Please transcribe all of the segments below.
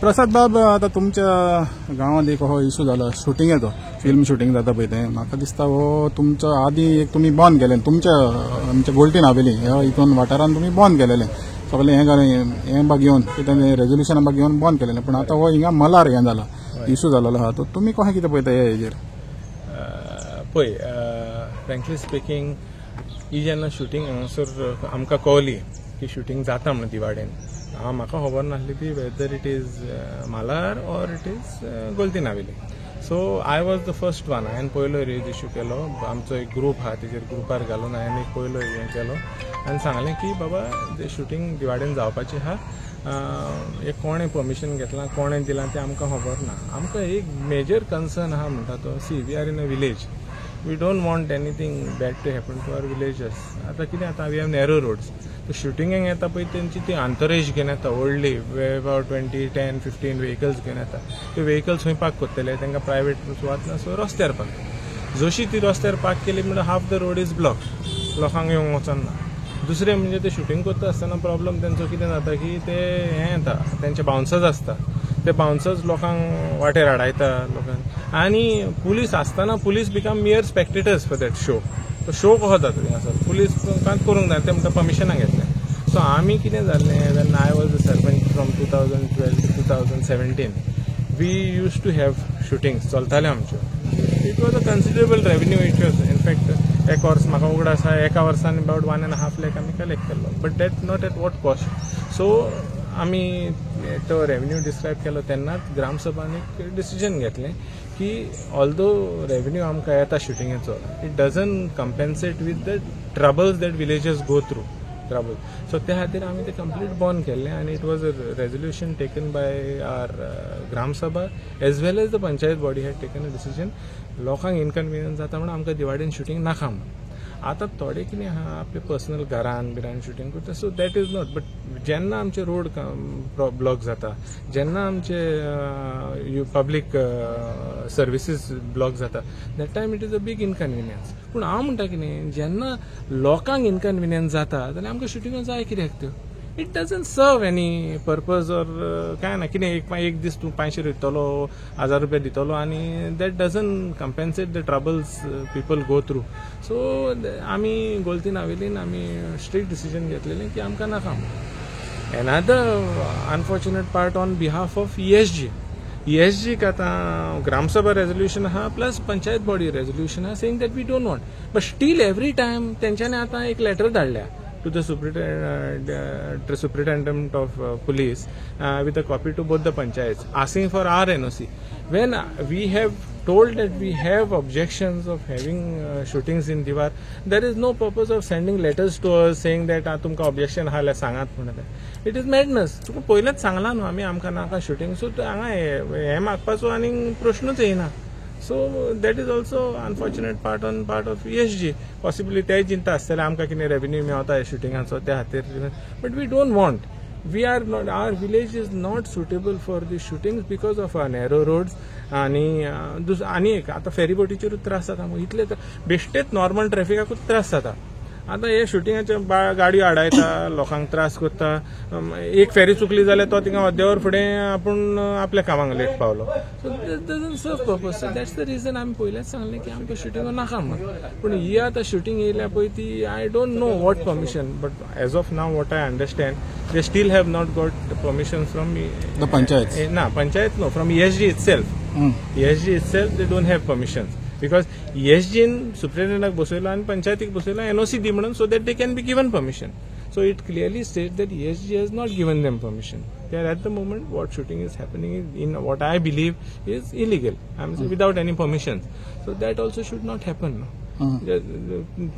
प्रसाद बाब, आता तुमच्या गावात एक हो इशू झाला शूटिंगेचो, फिल्म शूटिंग जाता पळय तें. म्हाका दिसता हो तुमचो आदी एक तुमी बंद केलें तुमच्या आमच्या गोल्टीन हावेली ह्या हितून वाठारान तुमी बंद केलेलें सगळें हें बाग घेवन कितें रेजोल्युशना बाग घेवन बंद केलेलें. पण आतां हो हिंगा मलार हें जाला इशू जाल्लो आहा. तो तुमी कशें कितें पळयता हे हेजेर? पळय, फ्रँकली स्पिकींग ही जेन्ना शूटिंग हांगासर आमकां कळली की शूटिंग जाता म्हणून दिवाडेन, म्हाका खबर नासली ती वेदर इट इज मालार ऑर इट इज गोल्तीन हावेली. So I was the first one. हांवें पयलो रेज इश्यू केलो. आमचो एक ग्रूप आहा तेजेर ग्रुपार घालून हांवें एक पयलो हें केलो आनी सांगलें की बाबा तें शूटिंग दिवाडेन जावपाचें आहा. एक कोणें परमिशन घेतलां, कोणें दिलां तें आमकां खबर ना. आमकां एक मेजर कन्सर्न आहा म्हणटा तो, see we are in a village. We don't want anything bad to happen to our villagers. आतां कितें आतां वी हॅव नॅरो रोड्स. शूटिंगेक येता पळय तेंची ती आंतरेज घेवन येता व्हडली, अबावट 20-10-15 व्हेकल्स घेवन येता. त्यो व्हेकल्स खंय पार्क करतले, तांकां प्रायवेट सुवात ना, सो रस्त्यार पार्क. जशी ती रस्त्यार पार्क केली म्हणल्यार half the road is block, लोकांक येवंक वचना. दुसरें म्हणजे ते शूटिंग करता आसतना प्रॉब्लम तेंचो कितें जाता की ते हें येता, तेंचे बाउन्सर्स आसता, ते बाउन्सर्स लोकांक वाटेर हाडायता लोकांक. आनी पुलीस आसतना police become मियर spectators for that show. तो शो कसो जाता हांगासर, पुलीस कांयच करूंक ना, ते म्हणटा परमिशनां घेतलें. सो आमी कितें जाल्लें, when I was the sarpanch from 2012 to 2017, we use to have shootings चलताले आमच्यो. It was a considerable revenue. It was in fact एक वर्स म्हाका उगड आसा, एका वर्सान अबावट 1.5 lakh आमी कलेक्ट केल्लो. But that not at what cost. So आमी तो रेवन्यू डिस्क्रायब केलो तेन्नाच ग्रामसभान एक डिसिजन घेतलें की ऑल्दो रेवन्यू आमकां येता शुटिंगेचो, it doesn't compensate with the troubles that villagers go through trouble. So त्या खातीर आमी तें कंप्लीट बंद केल्लें. आनी it was a resolution taken by our gram sabha as well as the panchayat body had taken a decision. लोकांक इनकन्विनियन्स जाता म्हणून आमकां दिवाडेन शुटिंग नाका म्हणून. आतां थोडे कितें आहा, आपले पर्सनल घरान बिरान शूटिंग करता, so that is not. But जेन्ना आमचे रोड ब्लॉक जाता, जेन्ना आमचे पब्लीक सर्विसीस ब्लॉक जाता, that time it is a big inconvenience. पूण हांव म्हणटा कितें, जेन्ना लोकांक इनकन्विनियन्स जाता जाल्यार आमकां शुटिंग जाय कित्याक त्यो? इट डजंट सर्व एनी पर्पज ऑर काय ना. कितें एक दीस तूं 500 दितलो, 1000 रुपया दितलो, आनी that doesn't compensate the troubles people go through. So आमी गोल्तीन हावेलीन आमी स्ट्रिक्ट डिसिजन घेतलेलें की आमकां नाका. Another unfortunate part on behalf of ESG. ESG आतां ग्रामसभा रेजोल्युशन आहा प्लस पंचायत बॉडी रेजोल्युशन आहा saying that we don't want. But still every time तेंच्यांनी आतां एक लेटर धाडल्या to the superintendent of police with a copy to both the panchayats asking for our NOC. When we have told that we have objections of having shootings in Diwar, there is no purpose of sending letters to us saying that tumka objection ha la sangat म्हणून. It is madness. तुका पयलेच सांगला न्हू आमी आमकां नाका shooting. So हांगा हें मागपाचो आनी प्रश्नूच येना. So that is also unfortunate part of ESG. Possibly ते चिंता आसतलें आमकां कितें रेवन्यू मेळता शुटिंगाचो त्या खातीर. But we don't want. We are not. Our village is not suitable for the shootings because of our narrow roads. आनी एक आतां फेरीबोटीचेरूच त्रास जाता. इतले बेश्टेच नॉर्मल ट्रॅफिकाकूच त्रास जाता. आतां हे शुटिंगाचे गाडयो हाडायता, लोकांक त्रास करता. एक फेरी चुकली जाल्यार तो थिंगा अर्देवर फुडें आपूण आपल्या कामाक लेट पावलो. सो डजंट सर्व purpose. So that's the region आमी पयलेंच सांगलें की आमकां शुटिंग नाका म्हणून. पूण ही आतां शुटिंग येयल्या पळय ती I don't know what permission. But as of now what I understand they still have not got permission from the panchayat. ना panchayat no, from ESG itself. ESG itself they don't have permissions. Because ESG superintendent बसयलो आनी पंचायतीक बसयलो NOC दी म्हणून, so that they can be given permission. So it clearly states that ESG has not given them permission. They are at the moment what shooting is happening in what I believe is illegal. I'm saying without any permissions. So that also should not happen.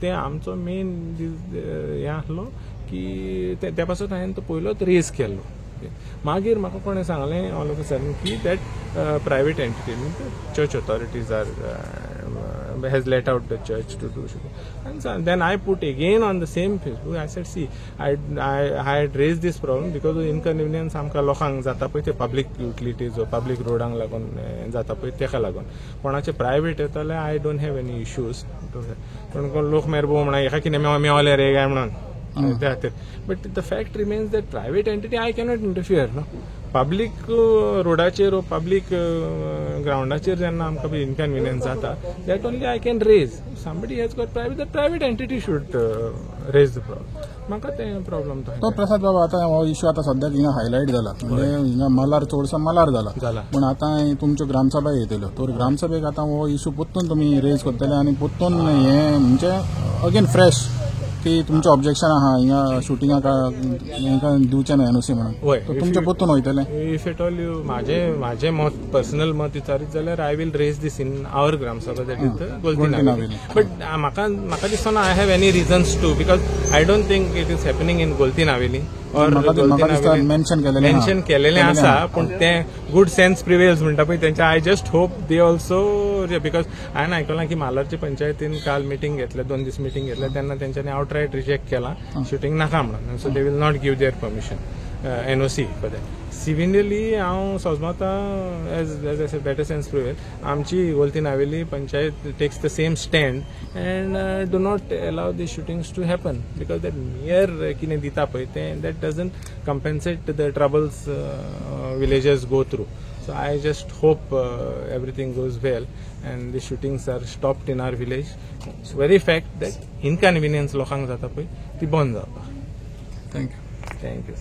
ते आमचो main हें आसलो की त्या पासून हांवें तो पयलोच रेज केल्लो. मागीर म्हाका कोणें सांगलें ऑल ऑफ अ सडन की that private entity church authorities are has let out the church to do shooting. And so then I put again on the same Facebook. I said, see, I had raised this problem because of inconvenience आमकां लोकांक जाता पळय ते public utilities public रोडांक लागून जाता पळय तेका लागून. कोणाचे प्रायवेट येता जाल्यार I don't have any issues. पूण लोक मेरबो म्हणा हेका कितें मेवलें रे काय म्हणून त्या खातीर. But the fact remains that private entity I cannot interfere. No public रोडाचेर वो पब्लीक ग्राउंडाचेर जेन्ना आमकां बी इनकन्विनियन्स जाता that only I can raise somebody has got private entity should raise the problem म्हाका तें प्रॉब्लम तो प्रसाद बाबा आता हो इश्यू आता सद्याक हिंगा हायलायट जाला म्हणजे हिंगा मलार चडसो मलार जाला पण आता तुमच्यो ग्रामसभा येतल्यो तर ग्रामसभेक आता हो इश्यू पोत्तून तुमी रेज करतले आनी पोत्तून हे म्हणजे अगेन फ्रेश की तुमचें ऑब्जेक्शन आहा हिंगा शुटिंगाक हांकां दिवचें ना एनओसी म्हणून तर तुमचें पोत्तून वयतलें इफ एट ऑल यू म्हाजें मत पर्सनल मत विचारीत जाल्यार I will raise this in our gram sabha that is the Goltim Navelim but म्हाका दिसना I have any reasons to because I don't think it is happening in Goltim Navelim mention केलेलें आसा पूण तें गुड सेन्स प्रिवेल्स म्हणटा पळय तेंचे I just hope they also because हांवें आयकलां की मालारचे पंचायतीन काल मिटींग घेतले 2 दीस मिटींग घेतले तेन्ना तेंच्यांनी आउटरायट रिजेक्ट केला शुटींग नाका म्हणून so they will not give their permission NOC for that सिव्हिलियरली हांव सोजमता as as better sense prevail आमची Goltim Navelim panchayat takes the same stand and do not allow the shootings to happen because that near कितें दिता पळय तें that doesn't compensate the troubles villagers go through So I just hope everything goes well and the shootings are stopped in our village. It's very fact that inconvenience लोकांक जाता पळय ती बंद जावपाक. Thank you. Thank you.